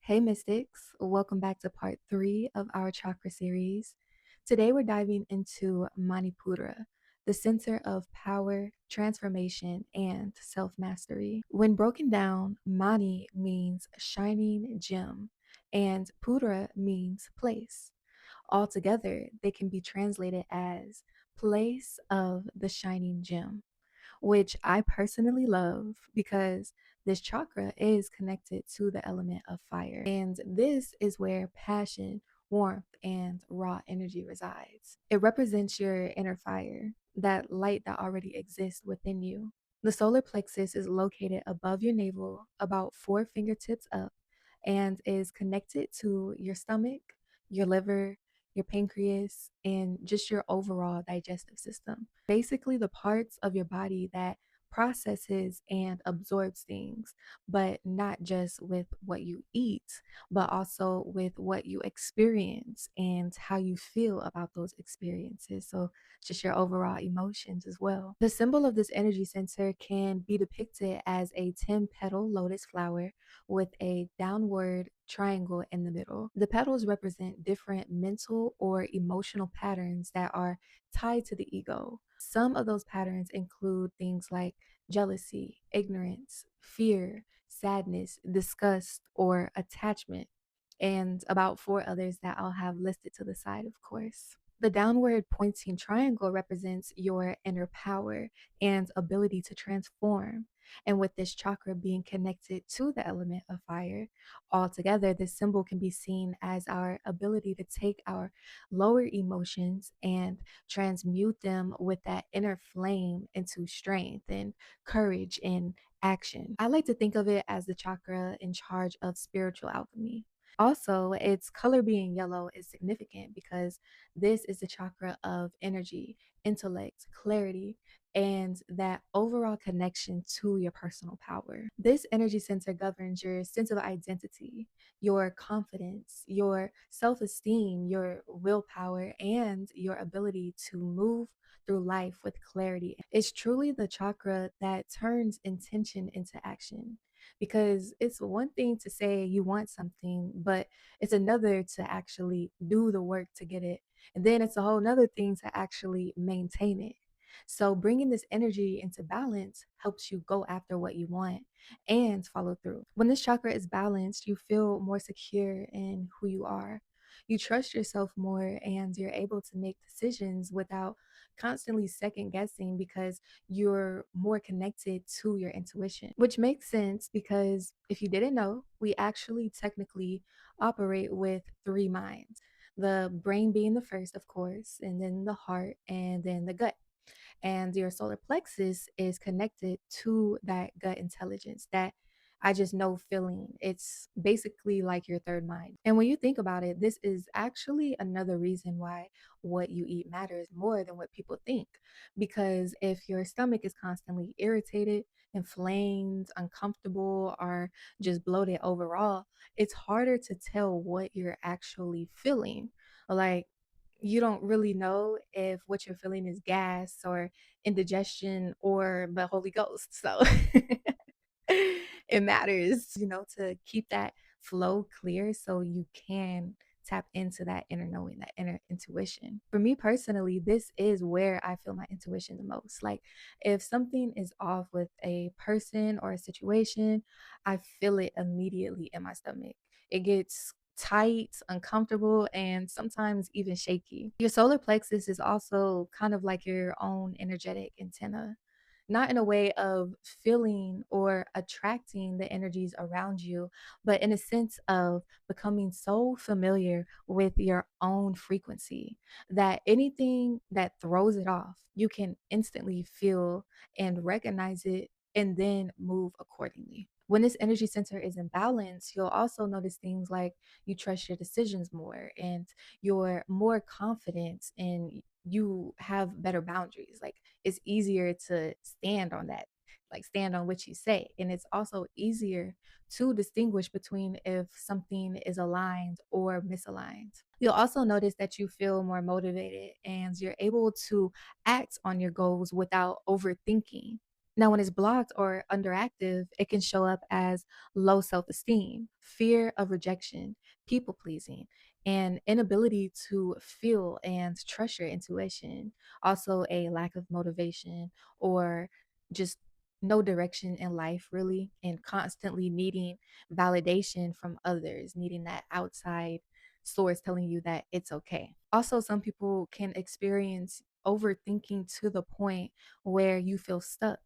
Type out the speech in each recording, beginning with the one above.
Hey Mystics, welcome back to part 3 of our chakra series. Today we're diving into Manipura, the center of power, transformation, and self mastery. When broken down, Mani means shining gem, and Pura means place. Altogether, they can be translated as place of the shining gem, which I personally love because this chakra is connected to the element of fire. And this is where passion, warmth, and raw energy resides. It represents your inner fire, that light that already exists within you. The solar plexus is located above your navel, about 4 fingertips up, and is connected to your stomach, your liver, your pancreas, and just your overall digestive system. Basically, the parts of your body that processes and absorbs things, but not just with what you eat, but also with what you experience and how you feel about those experiences. So, just your overall emotions as well. The symbol of this energy center can be depicted as a 10 petal lotus flower with a downward triangle in the middle. The petals represent different mental or emotional patterns that are tied to the ego. Some of those patterns include things like jealousy, ignorance, fear, sadness, disgust, or attachment, and about 4 others that I'll have listed to the side, of course. The downward pointing triangle represents your inner power and ability to transform. And with this chakra being connected to the element of fire, altogether, this symbol can be seen as our ability to take our lower emotions and transmute them with that inner flame into strength and courage and action. I like to think of it as the chakra in charge of spiritual alchemy. Also, its color being yellow is significant because this is the chakra of energy, intellect, clarity, and that overall connection to your personal power. This energy center governs your sense of identity, your confidence, your self esteem, your willpower, and your ability to move through life with clarity. It's truly the chakra that turns intention into action, because it's one thing to say you want something, but it's another to actually do the work to get it. And then it's a whole nother thing to actually maintain it. So bringing this energy into balance helps you go after what you want and follow through. When this chakra is balanced, you feel more secure in who you are. You trust yourself more and you're able to make decisions without constantly second guessing because you're more connected to your intuition, which makes sense because if you didn't know, we actually technically operate with 3 minds, the brain being the first, of course, and then the heart, and then the gut. And your solar plexus is connected to that gut intelligence, that I just know feeling. It's basically like your third mind. And when you think about it, this is actually another reason why what you eat matters more than what people think. Because if your stomach is constantly irritated, inflamed, uncomfortable, or just bloated overall, it's harder to tell what you're actually feeling. Like, you don't really know if what you're feeling is gas or indigestion or the Holy Ghost. So it matters, to keep that flow clear so you can tap into that inner knowing, that inner intuition. For me personally, this is where I feel my intuition the most. Like, if something is off with a person or a situation, I feel it immediately in my stomach. It gets tight, uncomfortable, and sometimes even shaky. Your solar plexus is also kind of like your own energetic antenna, not in a way of feeling or attracting the energies around you, but in a sense of becoming so familiar with your own frequency that anything that throws it off, you can instantly feel and recognize it and then move accordingly. When this energy center is in balance, you'll also notice things like you trust your decisions more and you're more confident and you have better boundaries. Like, it's easier to stand on that, like stand on what you say. And it's also easier to distinguish between if something is aligned or misaligned. You'll also notice that you feel more motivated and you're able to act on your goals without overthinking. Now, when it's blocked or underactive, it can show up as low self esteem, fear of rejection, people pleasing, and inability to feel and trust your intuition. Also, a lack of motivation or just no direction in life, really, and constantly needing validation from others, needing that outside source telling you that it's okay. Also, some people can experience overthinking to the point where you feel stuck,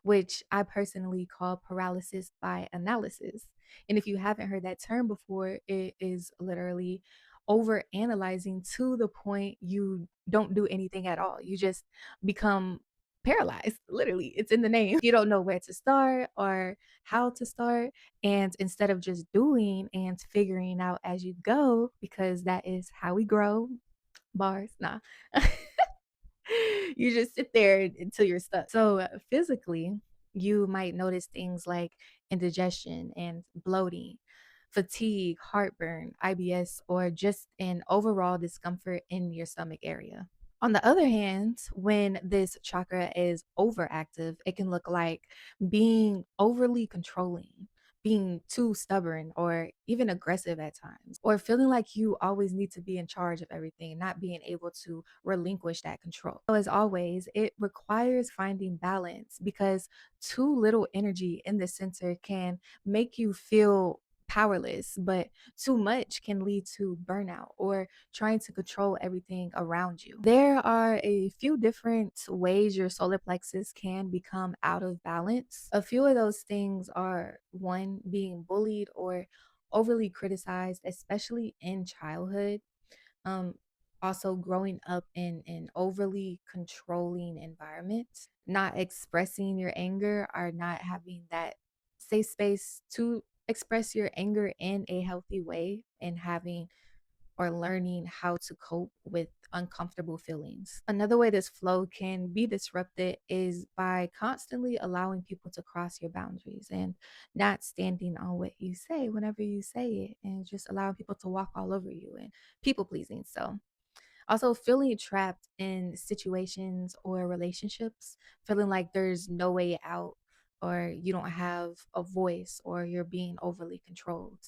which I personally call paralysis by analysis. And if you haven't heard that term before, it is literally over analyzing to the point you don't do anything at all. You just become paralyzed. Literally, it's in the name. You don't know where to start or how to start. And instead of just doing and figuring out as you go, because that is how we grow, bars, nah. You just sit there until you're stuck. So, physically, you might notice things like indigestion and bloating, fatigue, heartburn, IBS, or just an overall discomfort in your stomach area. On the other hand, when this chakra is overactive, it can look like being overly controlling, being too stubborn, or even aggressive at times, or feeling like you always need to be in charge of everything, not being able to relinquish that control. So, as always, it requires finding balance because too little energy in the center can make you feel powerless, but too much can lead to burnout or trying to control everything around you. There are a few different ways your solar plexus can become out of balance. A few of those things are one, being bullied or overly criticized, especially in childhood. Um, Also growing up in an overly controlling environment, not expressing your anger or not having that safe space to express your anger in a healthy way and having or learning how to cope with uncomfortable feelings. Another way this flow can be disrupted is by constantly allowing people to cross your boundaries and not standing on what you say whenever you say it, and just allowing people to walk all over you and people pleasing. So, also feeling trapped in situations or relationships, feeling like there's no way out or you don't have a voice or you're being overly controlled.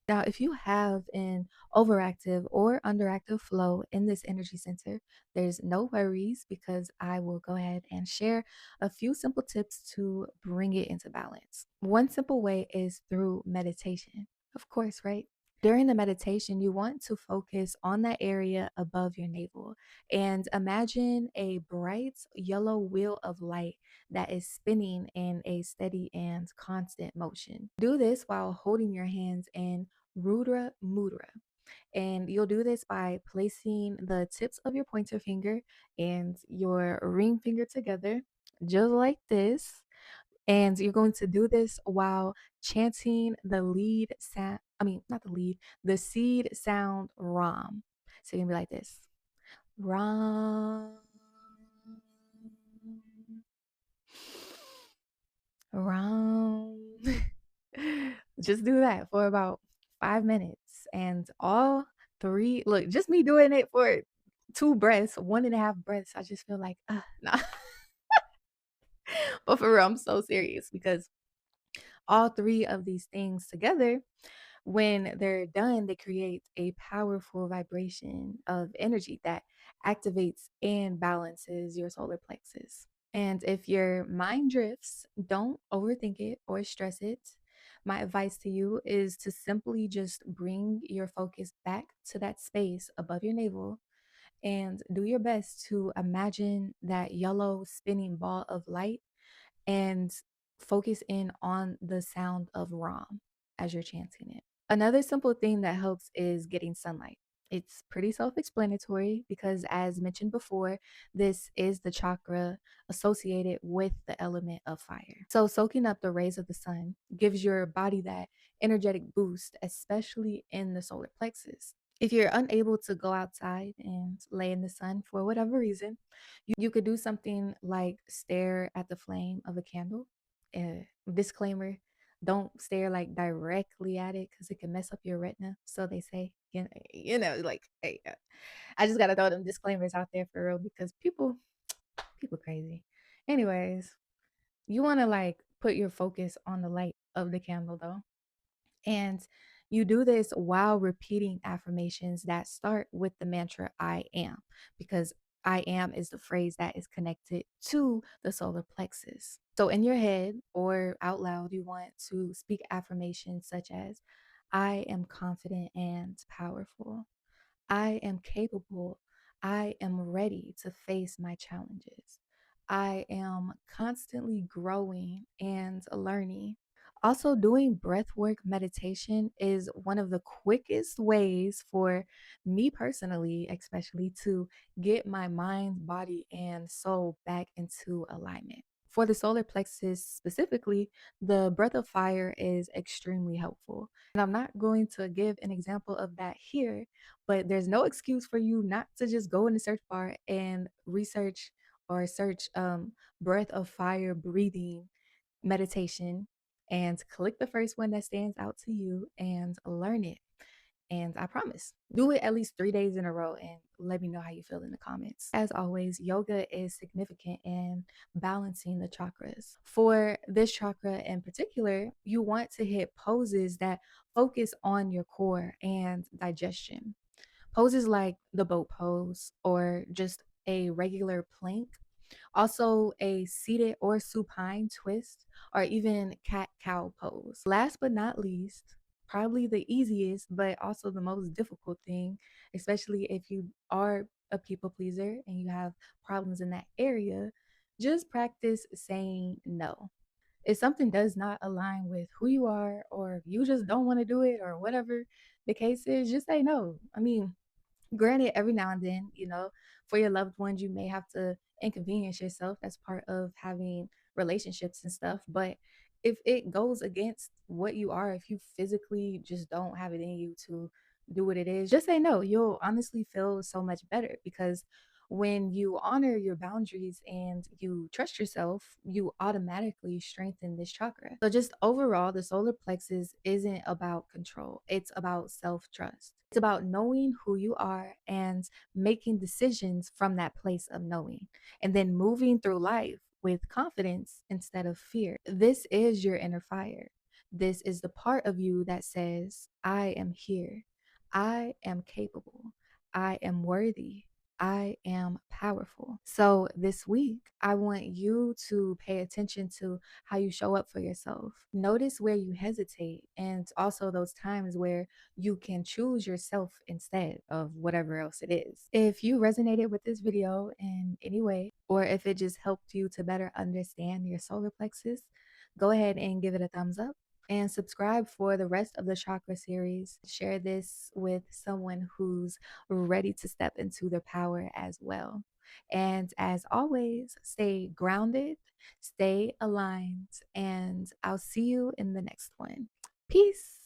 Now, if you have an overactive or underactive flow in this energy center, there's no worries because I will go ahead and share a few simple tips to bring it into balance. One simple way is through meditation. Of course, right? During the meditation, you want to focus on that area above your navel and imagine a bright yellow wheel of light that is spinning in a steady and constant motion. Do this while holding your hands in Rudra Mudra. And you'll do this by placing the tips of your pointer finger and your ring finger together, just like this. And you're going to do this while chanting the lead sound, I mean, not the lead, the seed sound Ram. So you're going to be like this, Ram, Ram. Just do that for about 5 minutes. And all three, look, just me doing it for 2 breaths, 1.5 breaths. I just feel like, nah. But for real, I'm so serious because all three of these things together, when they're done, they create a powerful vibration of energy that activates and balances your solar plexus. And if your mind drifts, don't overthink it or stress it. My advice to you is to simply just bring your focus back to that space above your navel and do your best to imagine that yellow spinning ball of light and focus in on the sound of Ram as you're chanting it. Another simple thing that helps is getting sunlight. It's pretty self explanatory because, as mentioned before, this is the chakra associated with the element of fire. So, soaking up the rays of the sun gives your body that energetic boost, especially in the solar plexus. If you're unable to go outside and lay in the sun for whatever reason, you could do something like stare at the flame of a candle. Disclaimer, don't stare like directly at it because it can mess up your retina. So they say, like, hey, I just gotta throw them disclaimers out there for real because people crazy. Anyways, You want to like put your focus on the light of the candle though. And you do this while repeating affirmations that start with the mantra I am, because I am is the phrase that is connected to the solar plexus. So in your head or out loud, you want to speak affirmations such as I am confident and powerful. I am capable. I am ready to face my challenges. I am constantly growing and learning. Also, doing breath work meditation is one of the quickest ways for me personally, especially to get my mind, body, and soul back into alignment. For the solar plexus specifically, the breath of fire is extremely helpful. And I'm not going to give an example of that here, but there's no excuse for you not to just go in the search bar and research or search breath of fire breathing meditation and click the first one that stands out to you and learn it. And I promise, do it at least 3 days in a row and let me know how you feel in the comments. As always, yoga is significant in balancing the chakras. For this chakra in particular, you want to hit poses that focus on your core and digestion. Poses like the boat pose or just a regular plank, also a seated or supine twist, or even cat cow pose. Last but not least, probably the easiest, but also the most difficult thing, especially if you are a people pleaser and you have problems in that area, just practice saying no. If something does not align with who you are, or you just don't want to do it, or whatever the case is, just say no. I mean, granted, every now and then, for your loved ones, you may have to inconvenience yourself. That's part of having relationships and stuff. But if it goes against what you are, if you physically just don't have it in you to do what it is, just say no. You'll honestly feel so much better, because when you honor your boundaries and you trust yourself, you automatically strengthen this chakra. So, just overall, the solar plexus isn't about control, it's about self trust. It's about knowing who you are and making decisions from that place of knowing, and then moving through life with confidence instead of fear. This is your inner fire. This is the part of you that says, I am here. I am capable. I am worthy. I am powerful. So, this week, I want you to pay attention to how you show up for yourself. Notice where you hesitate, and also those times where you can choose yourself instead of whatever else it is. If you resonated with this video in any way, or if it just helped you to better understand your solar plexus, go ahead and give it a thumbs up and subscribe for the rest of the chakra series. Share this with someone who's ready to step into their power as well. And as always, stay grounded, stay aligned, and I'll see you in the next one. Peace.